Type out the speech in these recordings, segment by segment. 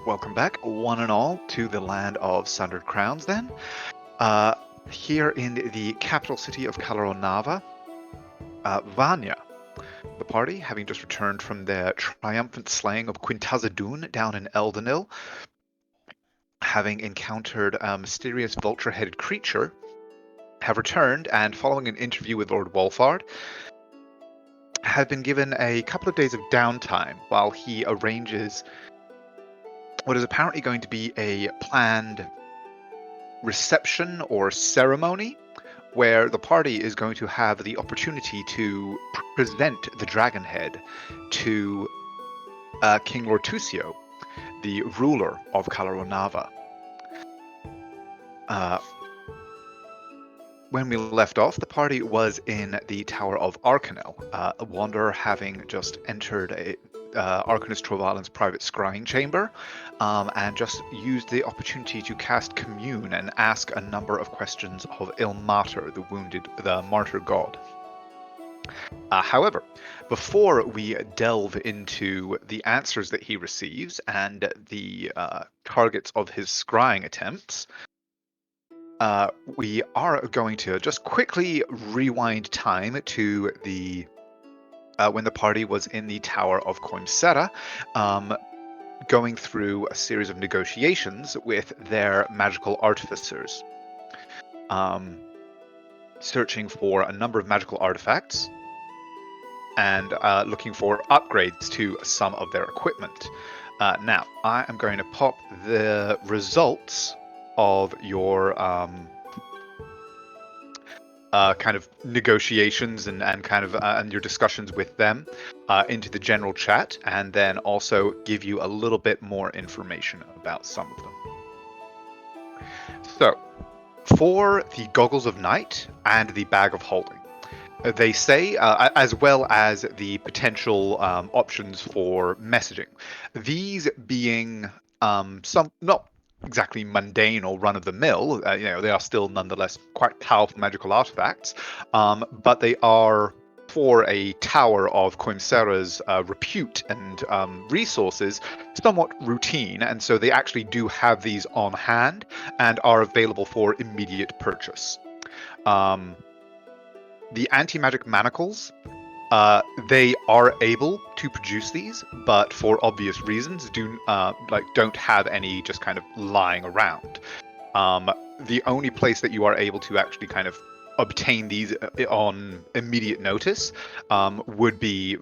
Welcome back, one and all, to the land of Sundered Crowns, then. Here in the capital city of Kalaronava, Vanya, the party, having just returned from their triumphant slaying of Quintazadun down in Eldenil, having encountered a mysterious vulture-headed creature, have returned and, following an interview with Lord Wolfard, have been given a couple of days of downtime while he arranges what is apparently going to be a planned reception or ceremony where the party is going to have the opportunity to present the dragon head to King Lortusio, the ruler of Kalaronava. When we left off, the party was in the Tower of Arcanel, a wanderer having just entered Arcanus Trovalin's private scrying chamber, and just used the opportunity to cast Commune and ask a number of questions of Ilmater, the martyr god. However, before we delve into the answers that he receives and the targets of his scrying attempts, we are going to just quickly rewind time to the when the party was in the Tower of Coimsera, going through a series of negotiations with their magical artificers, searching for a number of magical artifacts and looking for upgrades to some of their equipment. Now, I am going to pop the results of your kind of negotiations and kind of and your discussions with them into the general chat, and then also give you a little bit more information about some of them. So, for the Goggles of Night and the Bag of Holding, they say, as well as the potential options for messaging, these being some not exactly mundane or run-of-the-mill, they are still nonetheless quite powerful magical artifacts, but they are, for a tower of Coimsera's repute and resources, somewhat routine, and so they actually do have these on hand and are available for immediate purchase. The anti-magic manacles, they are able to produce these, but for obvious reasons don't have any just kind of lying around. The only place that you are able to actually kind of obtain these on immediate notice would be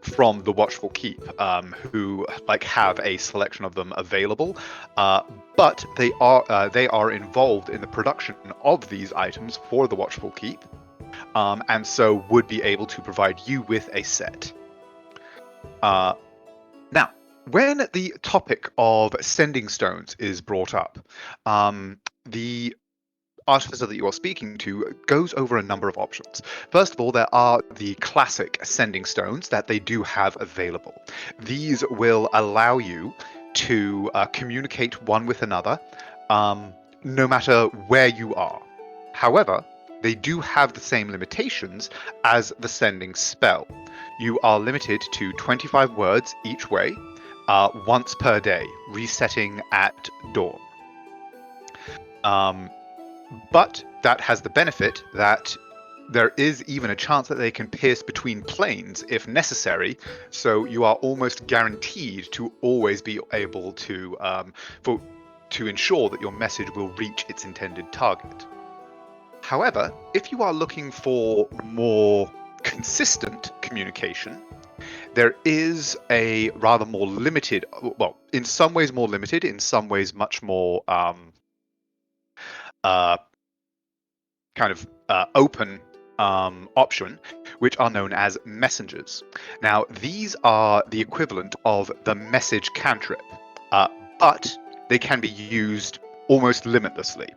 from the Watchful Keep, who have a selection of them available, but they are involved in the production of these items for the Watchful Keep. And so would be able to provide you with a set. Now, when the topic of sending stones is brought up, the artificer that you are speaking to goes over a number of options. First of all, there are the classic sending stones that they do have available. These will allow you to communicate one with another, no matter where you are. However, they do have the same limitations as the sending spell. You are limited to 25 words each way, once per day, resetting at dawn. But that has the benefit that there is even a chance that they can pierce between planes if necessary, so you are almost guaranteed to always be able to ensure that your message will reach its intended target. However, if you are looking for more consistent communication, there is a rather more limited, well, in some ways more limited, in some ways much more open option, which are known as messengers. Now, these are the equivalent of the message cantrip, but they can be used almost limitlessly.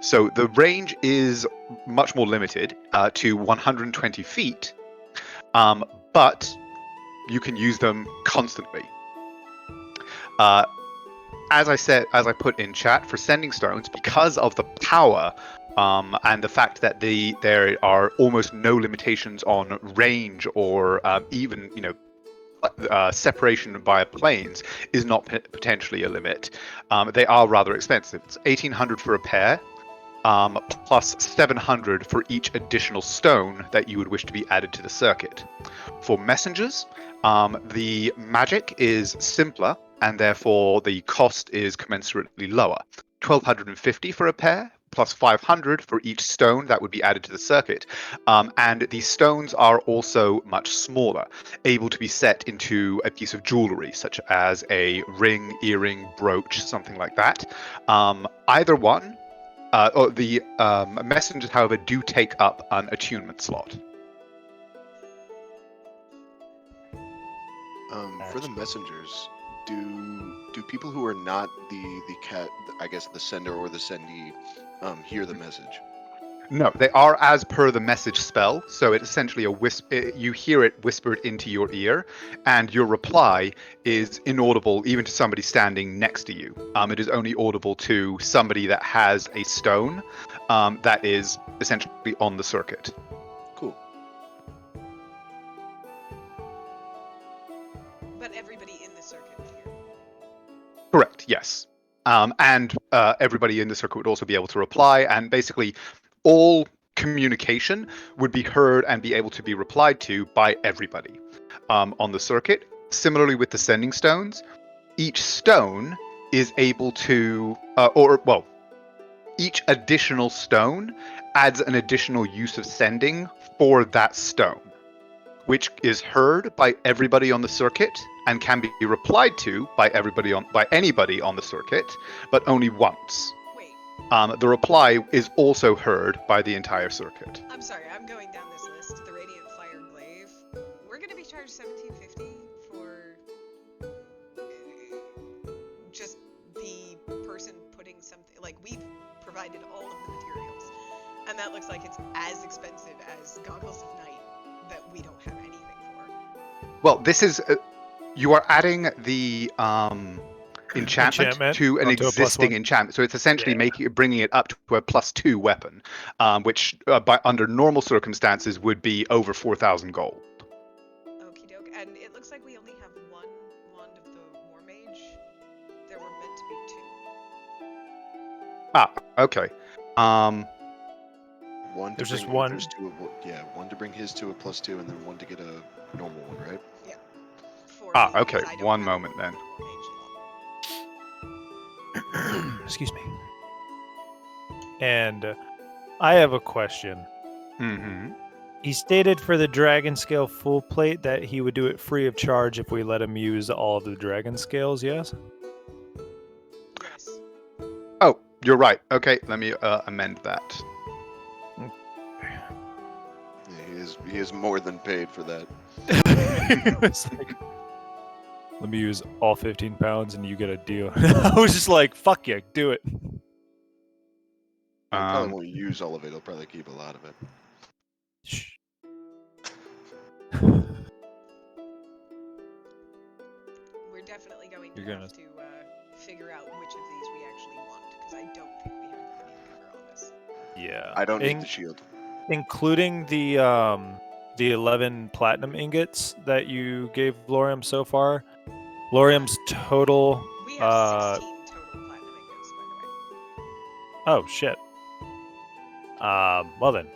So the range is much more limited to 120 feet, but you can use them constantly. As I put in chat, for sending stones, because of the power and the fact that there are almost no limitations on range or even separation via planes is not potentially a limit. They are rather expensive. It's 1,800 for a pair, plus 700 for each additional stone that you would wish to be added to the circuit. For messengers, the magic is simpler, and therefore the cost is commensurately lower. 1,250 for a pair, plus 500 for each stone that would be added to the circuit. And these stones are also much smaller, able to be set into a piece of jewelry, such as a ring, earring, brooch, something like that. Either one. The messengers, however, do take up an attunement slot. For the messengers, do people who are not the cat, I guess the sender or the sendee, hear the message? No, they are as per the message spell. So it's essentially you hear it whispered into your ear, and your reply is inaudible even to somebody standing next to you. It is only audible to somebody that has a stone that is essentially on the circuit. Cool. But everybody in the circuit would hear. Correct. Yes. And everybody in the circuit would also be able to reply, and basically all communication would be heard and be able to be replied to by everybody on the circuit. Similarly with the sending stones, each stone is able to, each additional stone adds an additional use of sending for that stone, which is heard by everybody on the circuit and can be replied to by anybody on the circuit, but only once. The reply is also heard by the entire circuit. I'm sorry, I'm going down this list. The Radiant Fire Glaive. We're going to be charged $17.50 for just the person putting something. Like, we've provided all of the materials, and that looks like it's as expensive as Goggles of Night that we don't have anything for. Well, this is you are adding the enchantment to an existing enchantment, so it's essentially bringing it up to a +2 weapon, which under normal circumstances would be over 4,000 gold. Okie doke. And it looks like we only have one wand of the War Mage. There were meant to be 2. Ah, okay. One. There's just one. One to bring his to a +2, and then one to get a normal one, right? Yeah. Okay. One moment then. Excuse me. And I have a question. Mm-hmm. He stated for the Dragon Scale full plate that he would do it free of charge if we let him use all of the Dragon Scales, yes? Yes. Oh, you're right. Okay, let me amend that. Yeah, he is more than paid for that. It's like, let me use all 15 pounds and you get a deal. I was just like, fuck yeah, do it. I probably won't use all of it. He'll probably keep a lot of it. Shh. We're definitely going to have to figure out which of these we actually want, because I don't think we have the money to cover all this. Yeah. I don't need the shield. Including the 11 platinum ingots that you gave Lorium so far. Lorium's total. We have 16 total platinum ingots, by the way. Oh shit. Well then.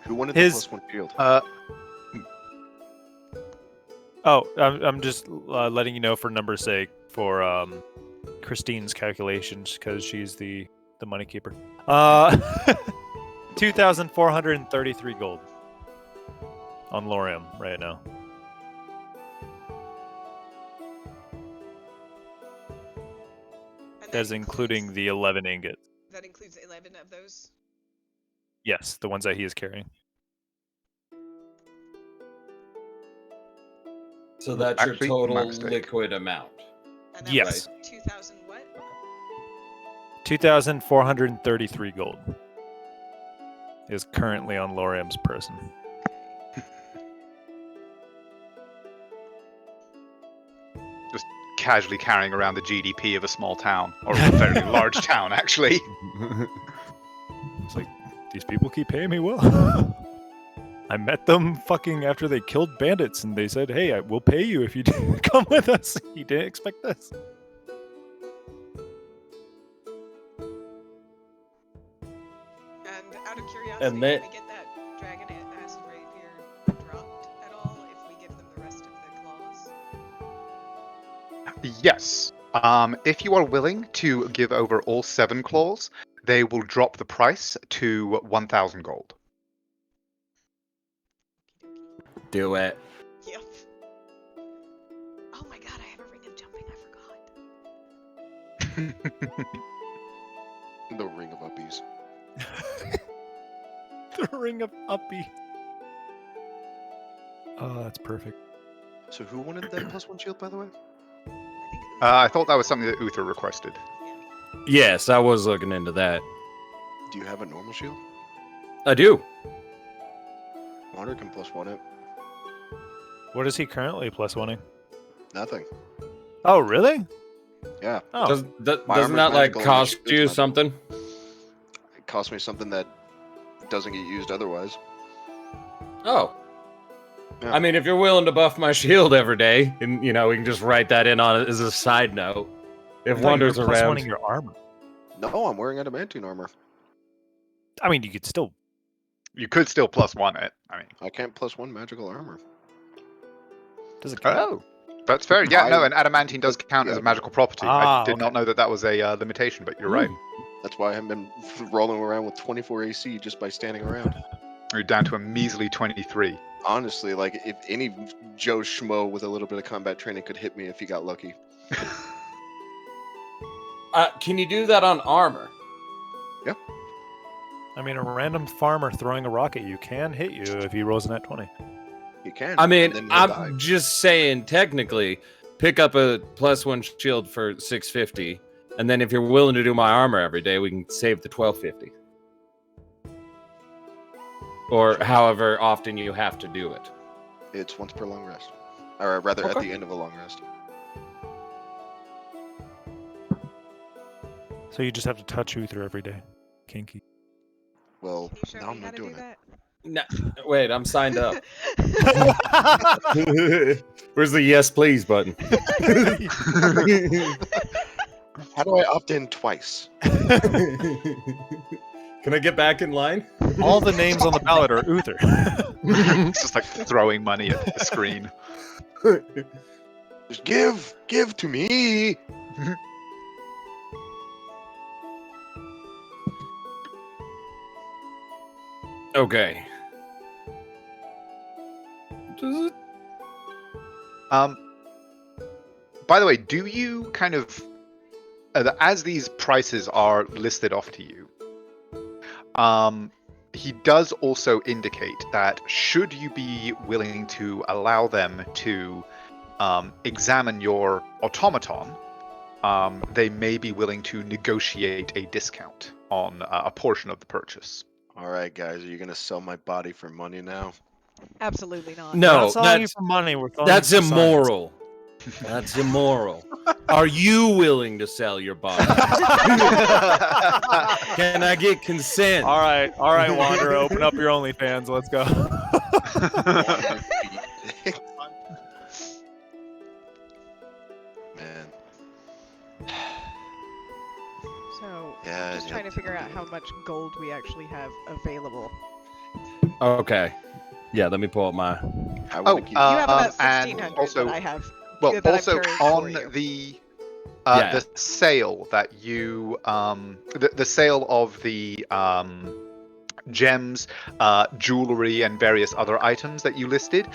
Who wanted the +1 shield? I'm just letting you know for numbers' sake for Christine's calculations because she's the money keeper. 2,433 gold on Lorium right now. That's including the 11 ingots. That includes 11 of those? Yes, the ones that he is carrying. So that's your total liquid amount? And that yes. Was 2,000 what? 2,433 gold is currently on Lorium's person. Just casually carrying around the GDP of a small town, or a fairly large town, actually. It's like, these people keep paying me well. I met them fucking after they killed bandits, and they said, "Hey, we'll pay you if you come with us." You didn't expect this. And out of curiosity, And they- can we get that dragon acid rapier dropped at all if we give them the rest of the claws? Yes. If you are willing to give over all 7 claws, they will drop the price to 1,000 gold. Do it. Yep. Oh my god, I have a ring of jumping, I forgot. The ring of uppies. The ring of Uppy. Oh, that's perfect. So who wanted that +1 shield, by the way? I thought that was something that Uther requested. Yes, I was looking into that. Do you have a normal shield? I do. Wander can +1 it. What is he currently +1ing? Nothing. Oh, really? Yeah. Oh, Doesn't My that armor's like magical and my cost shield's you magical. something? It cost me something that doesn't get used otherwise. Oh. Yeah. I mean, if you're willing to buff my shield every day, and we can just write that in on it as a side note. If I thought you Wander's were around, +1ing your armor. No, I'm wearing adamantine armor. I mean, you could still. You could still +1 it. I mean, I can't +1 magical armor. Does it count? oh, that's fair. Yeah, no, I- and adamantine does count as a yeah. magical property. Ah, I did not know that was a limitation, but you're right. That's why I haven't been rolling around with 24 AC just by standing around. You're down to a measly 23. Honestly, like, if any Joe Schmo with a little bit of combat training could hit me if he got lucky. Can you do that on armor? I mean, a random farmer throwing a rock at you can hit you if he rolls an at 20. You can. I and mean, then you'll I'm die. just saying, technically, pick up a +1 shield for 650, and then if you're willing to do my armor every day, we can save the 1250. Or however often you have to do it. It's once per long rest. Or rather, at Okay. the end of a long rest. So you just have to touch Uther every day. Kinky. Well, Can you show now me I'm how not to doing do it. No, wait, I'm signed up. Where's the yes please button? How do I opt in twice? Can I get back in line? All the names on the ballot are Uther. It's just like throwing money at the screen. Just give to me. Okay. Does it? By the way, do you kind of, as these prices are listed off to you, he does also indicate that should you be willing to allow them to examine your automaton, they may be willing to negotiate a discount on a portion of the purchase. All right, guys, are you gonna sell my body for money now? Absolutely not. We're No, not selling you that's for money. We're selling that's you for science. immoral. That's immoral. Are you willing to sell your body? Can I get consent? All right, Wanderer, open up your OnlyFans. Let's go. Man. So, Yeah. just trying to figure out how much gold we actually have available. Okay. Yeah, let me pull up my. I Oh, wanna keep- You have about and 1,600 also- that I have. Well, that I'm also carrying for on you. the sale that you the sale of the gems, jewelry, and various other items that you listed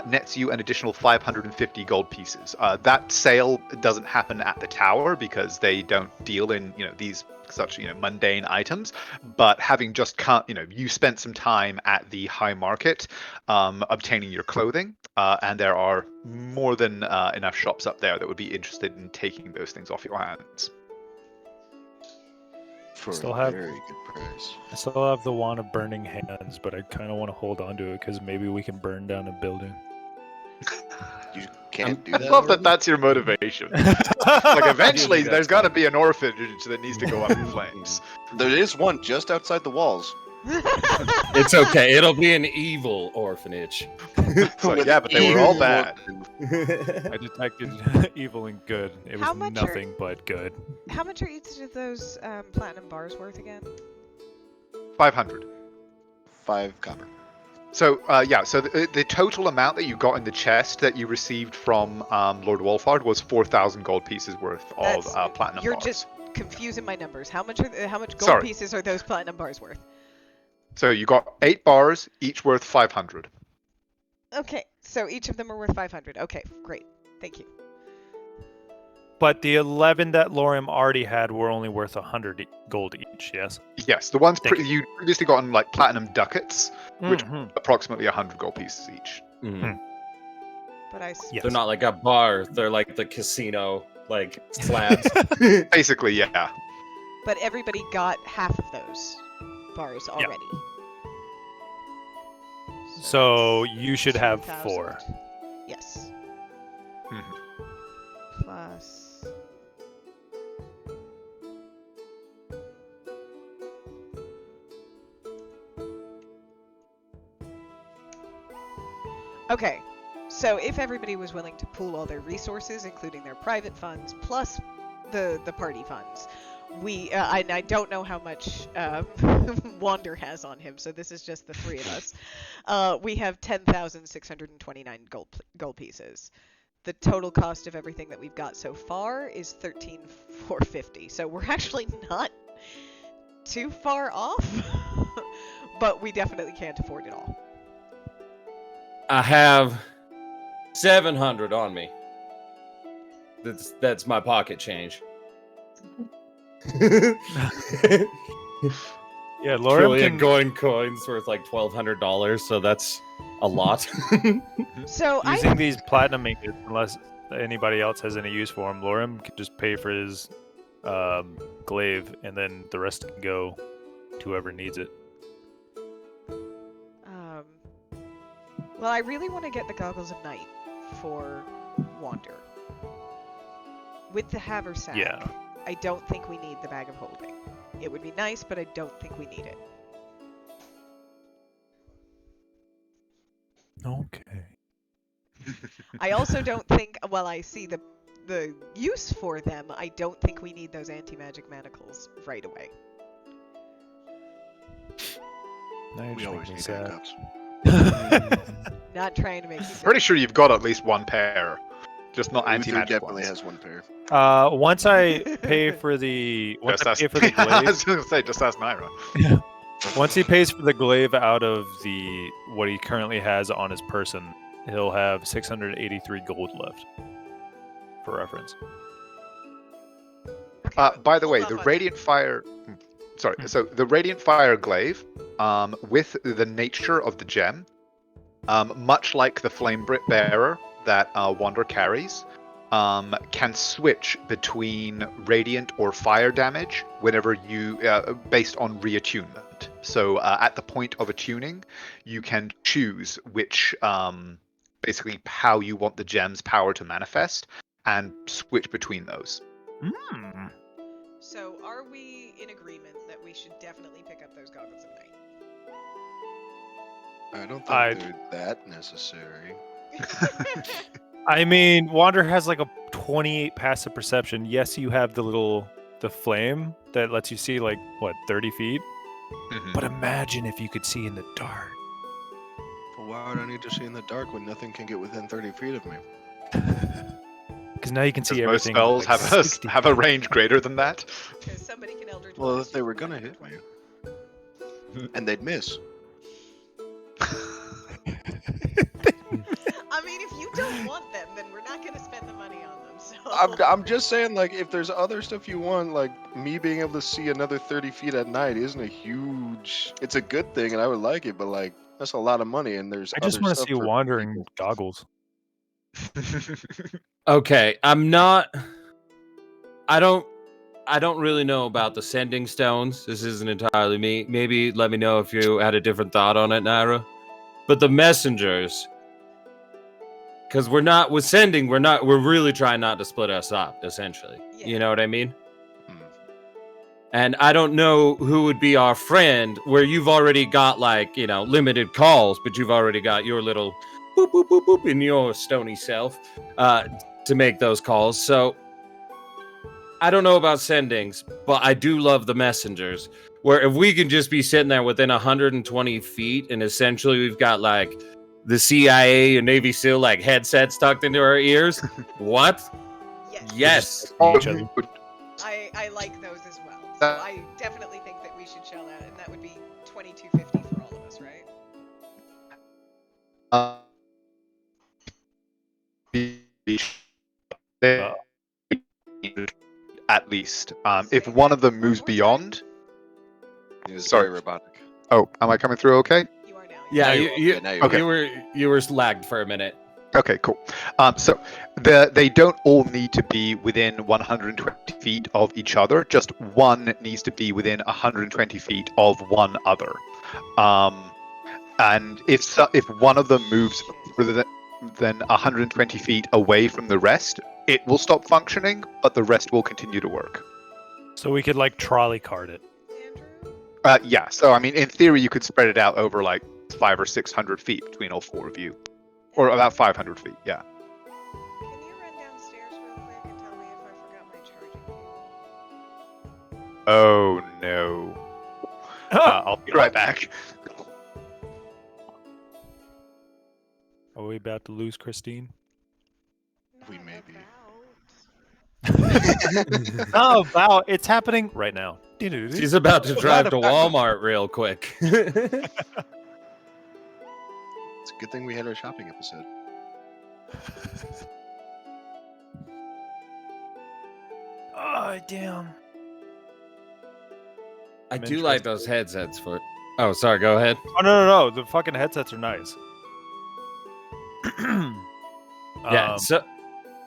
nets you an additional 550 gold pieces. That sale doesn't happen at the tower because they don't deal in these such mundane items. But having just you spent some time at the high market obtaining your clothing, and there are more than enough shops up there that would be interested in taking those things off your hands. for Still a have- very good price. I still have the wand of burning hands, but I kind of want to hold on to it because maybe we can burn down a building. You can't do I that. love that already? that's your motivation. Like eventually I do there's that got to stuff. be an orphanage that needs to go up in flames. There is one just outside the walls. It's okay. It'll be an evil orphanage. So, With yeah, but they were all evil bad. I detected evil and good. It How was much are- nothing but good. How much are each of those platinum bars worth again? 500. 5 copper. So so the total amount that you got in the chest that you received from Lord Wolfhard was 4,000 gold pieces worth of That's- platinum You're bars. just confusing my numbers. How much gold Sorry. pieces are those platinum bars worth? So you got 8 bars, each worth 500. Okay, so each of them are worth 500. Okay, great. Thank you. But the 11 that Lorium already had were only worth 100 gold each, yes? Yes, the ones Thank you previously gotten like platinum ducats, which Mhm. approximately 100 gold pieces each. Mhm. But I Yes. They're not like a bar. They're like the casino, like slabs. Basically, yeah. But everybody got half of those bars already. So that's you should have 2,000. 4. Yes. Mhm. Plus. Okay, so if everybody was willing to pool all their resources, including their private funds, plus the party funds, I don't know how much Wander has on him, so this is just the 3 of us. We have 10,629 gold pieces. The total cost of everything that we've got so far is 13,450. So we're actually not too far off, but we definitely can't afford it all. I have 700 on me. That's my pocket change. Yeah, Lorium Trillion can, coins worth like $1,200, so that's a lot. So using these platinum ingots, unless anybody else has any use for them, Lorium can just pay for his glaive, and then the rest can go to whoever needs it. Well, I really want to get the Goggles of Night for Wander. With the haversack, Yeah. I don't think we need the Bag of Holding. It would be nice, but I don't think we need it. Okay. I also don't think, while I see the use for them, I don't think we need those anti-magic manacles right away. Now you're We just always making me need sad. handcuffs. Not trying to make you sad. Pretty sure you've got at least one pair, just not Luther anti-magic definitely ones. has 1 pair. Once I pay for the Just ask, glaive, I was going to say, just ask Naira. once he pays for the glaive out of the what he currently has on his person, he'll have 683 gold left. For reference. Okay, By the hold way, off the on Radiant Fire. Sorry, so the Radiant Fire glaive, with the nature of the gem, much like the Flame Bearer that Wander carries, can switch between radiant or fire damage whenever you, based on reattunement. So at the point of attuning, you can choose which, basically how you want the gem's power to manifest, and switch between those. Hmm. So, are we in agreement that we should definitely pick up those Goggles of Night? I don't think I- they're that necessary. I mean, Wander has like a 28 passive perception. Yes, you have the flame that lets you see like what 30 feet. Mhm. But imagine if you could see in the dark. But why would I need to see in the dark when nothing can get within 30 feet of me? Because now you can see Because most everything. spells like, have 60 a have a feet. range greater than that. Because somebody can Eldritch Well, Blast if they you were from gonna hit 120. me, and they'd miss. I mean, if you don't want them, then we're not going to spend the money on them. So I'm just saying, like, if there's other stuff you want, like me being able to see another 30 feet at night isn't a huge. It's a good thing, and I would like it, but like that's a lot of money, and there's. I just other want to stuff see for wandering people. goggles. Okay, I'm not. I don't really know about the sending stones. This isn't entirely me. Maybe let me know if you had a different thought on it, Naira. But the messengers, because we're really trying not to split us up. Essentially, Yeah. you know what I mean? And I don't know who would be our friend where you've already got like, limited calls, but you've already got your little boop, boop, boop, boop in your stony self to make those calls. So I don't know about sendings, but I do love the messengers where if we can just be sitting there within 120 feet and essentially we've got like the CIA and Navy SEAL like headsets tucked into our ears. What? Yes. Yes. Each other. I like those as well. So I definitely think that we should shell out, and that would be 2250 for all of us, right? At least. If one of them moves beyond. It's Sorry. very robotic. Oh, am I coming through okay? You are now. Yeah, Now you, you're you, okay, now you're okay. you were lagged for a minute. Okay, cool. So they don't all need to be within 120 feet of each other. Just one needs to be within 120 feet of one other. And if one of them moves further than 120 feet away from the rest, it will stop functioning, but the rest will continue to work. So we could like trolley cart it. Andrew? Yeah. So I mean, in theory, you could spread it out over like 500 or 600 feet between all four of you, or about 500 feet. Yeah. Can you run downstairs real quick and tell me if I forgot my charging cable? Oh no. I'll be right back. Are we about to lose Christine? We may be. Oh, wow. It's happening right now. She's about to drive to Walmart real quick. It's a good thing we had our shopping episode. Oh, damn. I I'm do like those headsets for. Oh, sorry. Go ahead. Oh, no. The fucking headsets are nice. Yeah. So,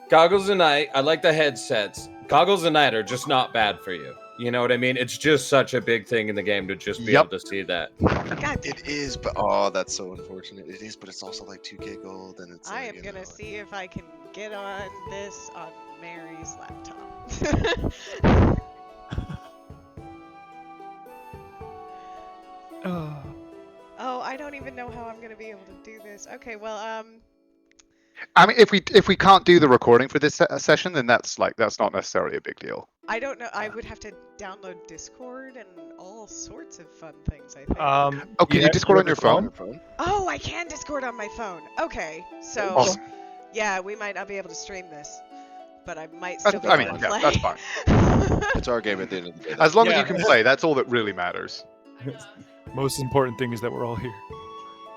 goggles of night. I like the headsets. Goggles of night are just not bad for you. You know what I mean? It's just such a big thing in the game to just be Yep. able to see that. God, It is, but oh, that's so unfortunate. It is, but it's also like 2K gold, and it's. I like, am you gonna know, see if I can get on this on Mary's laptop. Oh, I don't even know how I'm gonna be able to do this. Okay, well, I mean, if we can't do the recording for this session, then that's not necessarily a big deal. I don't know. I would have to download Discord and all sorts of fun things, I think. Oh, can you Discord on your phone? Oh, I can Discord on my phone. Okay, so Awesome. yeah, we might not be able to stream this, but I might still be I able mean, to yeah, play. that's fine. It's our game at the end of the day. As long as Yeah. you can play, that's all that really matters. Most important thing is that we're all here.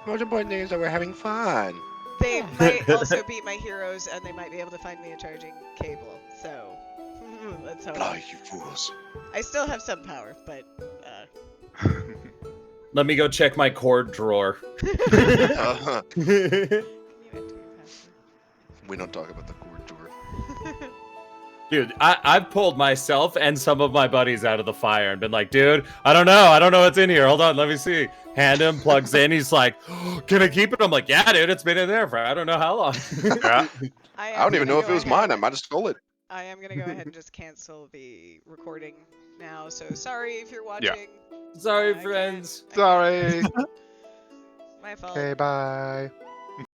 Most important thing is that we're having fun. They might also be my heroes, and they might be able to find me a charging cable. So let's hope. Fly, you fools. I still have some power, but Let me go check my cord drawer. Uh-huh. can you enter your password? We don't talk about the cord drawer. Dude, I've pulled myself and some of my buddies out of the fire and been like, dude, I don't know what's in here. Hold on, let me see. Hand him, plugs in. He's like, can I keep it? I'm like, yeah, dude, it's been in there for I don't know how long. Yeah. I don't even know if it was mine. I might have stole it. I am gonna go ahead and just cancel the recording now. So sorry if you're watching. Sorry, I friends. can't- Sorry. My fault. Okay, bye.